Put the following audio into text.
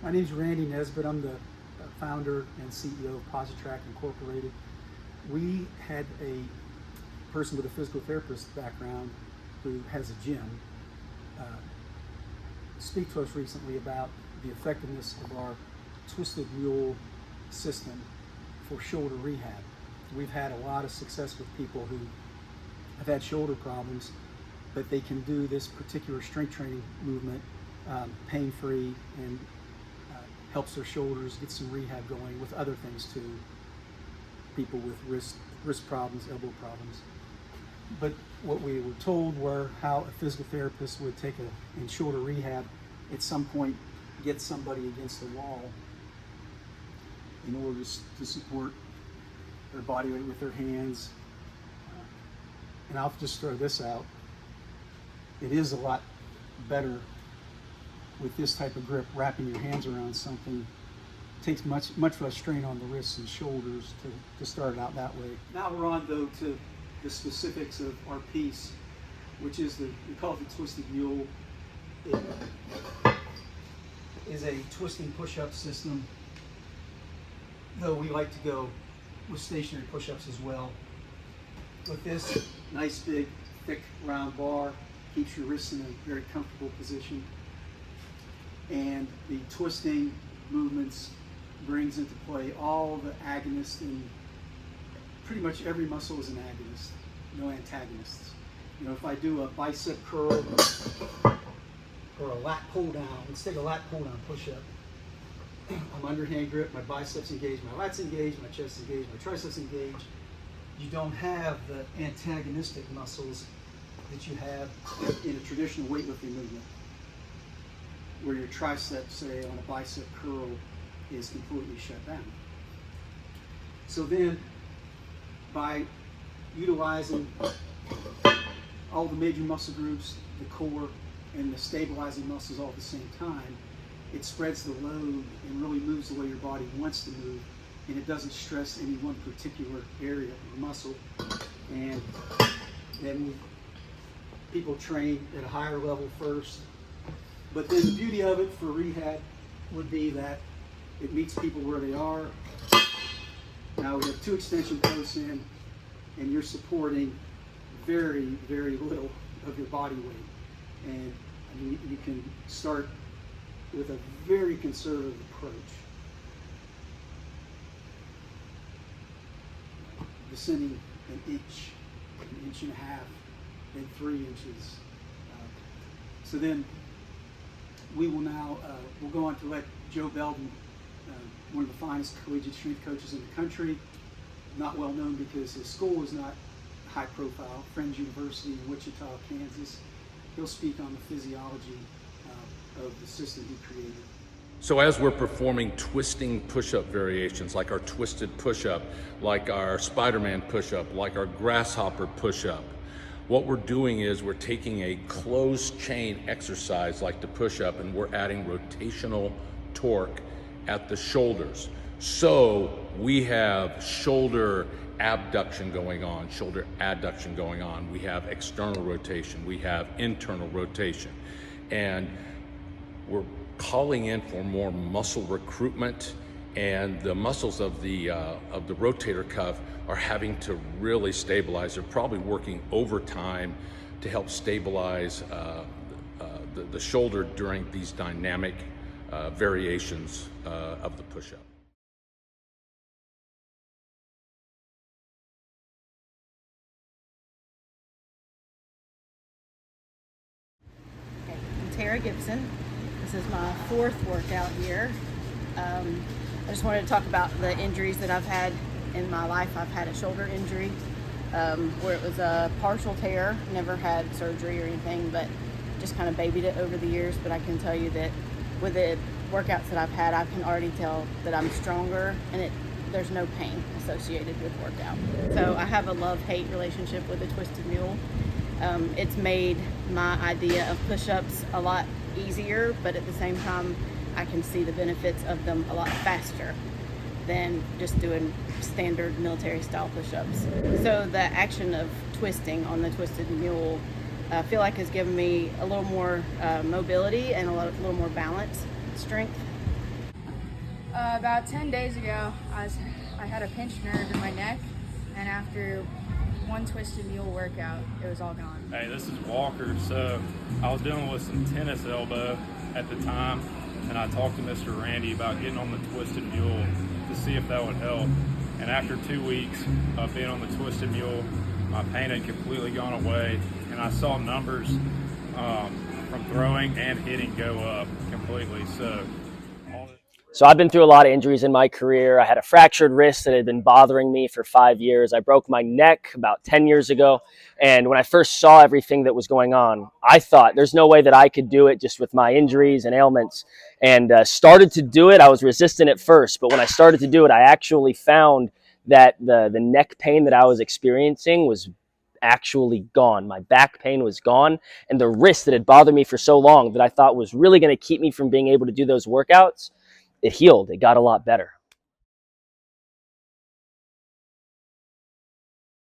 My name's Randy Nesbitt. I'm the founder and CEO of Posi-Trak Incorporated. We had a person with a physical therapist background who has a gym speak to us recently about the effectiveness of our Twisted Mule system for shoulder rehab. We've had a lot of success with people who have had shoulder problems, but they can do this particular strength training movement pain-free and helps their shoulders get some rehab going with other things too. People with wrist problems, elbow problems. But what we were told were how a physical therapist would take in shoulder rehab, at some point get somebody against the wall in order to support their body weight with their hands. And I'll just throw this out. It is a lot better with this type of grip, wrapping your hands around something. It takes much less strain on the wrists and shoulders to start it out that way. Now we're on though to the specifics of our piece, which is we call it the Twisted Mule. It is a twisting push-up system, though we like to go with stationary push-ups as well. With this nice big thick round bar, keeps your wrists in a very comfortable position, and the twisting movements brings into play all the agonists, and pretty much every muscle is an agonist, no antagonists. You know, if I do a bicep curl or a lat pull down, let's take a lat pull down push-up. I'm underhand grip, my biceps engaged, my lats engaged, my chest engaged, my triceps engaged. You don't have the antagonistic muscles that you have in a traditional weightlifting movement, where your tricep, say, on a bicep curl is completely shut down. So then, by utilizing all the major muscle groups, the core, and the stabilizing muscles all at the same time, it spreads the load and really moves the way your body wants to move, and it doesn't stress any one particular area of the muscle. And then people train at a higher level first. But then the beauty of it for rehab would be that it meets people where they are. Now we have 2 extension posts in, and you're supporting very, very little of your body weight. And you can start with a very conservative approach. Descending an inch and a half, then 3 inches. So then we will now, we'll go on to let Joe Belden, one of the finest collegiate strength coaches in the country, not well known because his school is not high profile, Friends University in Wichita, Kansas. He'll speak on the physiology of the system he created. So as we're performing twisting push-up variations, like our twisted push-up, like our Spider-Man push-up, like our grasshopper push-up, what we're doing is we're taking a closed chain exercise like the push-up, and we're adding rotational torque at the shoulders. So we have shoulder abduction going on, shoulder adduction going on. We have external rotation, we have internal rotation. And we're calling in for more muscle recruitment, and the muscles of the rotator cuff are having to really stabilize. They're probably working overtime to help stabilize the shoulder during these dynamic variations of the push-up. Okay, I'm Tara Gibson. This is my 4th workout here. I just wanted to talk about the injuries that I've had in my life. I've had a shoulder injury where it was a partial tear, never had surgery or anything, but just kind of babied it over the years. But I can tell you that with the workouts that I've had, I can already tell that I'm stronger, and there's no pain associated with workout. So I have a love-hate relationship with the Twisted Mule. It's made my idea of push-ups a lot easier, but at the same time, I can see the benefits of them a lot faster than just doing standard military style push-ups. So the action of twisting on the Twisted Mule, I feel like has given me a little more mobility and a little more balance, strength. About 10 days ago, I had a pinched nerve in my neck, and after one Twisted Mule workout, it was all gone. Hey, this is Walker. So I was dealing with some tennis elbow at the time, and I talked to Mr. Randy about getting on the Twisted Mule to see if that would help. And after 2 weeks of being on the Twisted Mule, my pain had completely gone away, and I saw numbers from throwing and hitting go up completely. So I've been through a lot of injuries in my career. I had a fractured wrist that had been bothering me for 5 years. I broke my neck about 10 years ago. And when I first saw everything that was going on, I thought there's no way that I could do it just with my injuries and ailments. And started to do it. I was resistant at first, but when I started to do it, I actually found that the neck pain that I was experiencing was actually gone. My back pain was gone, and the wrist that had bothered me for so long that I thought was really going to keep me from being able to do those workouts, it healed. It got a lot better.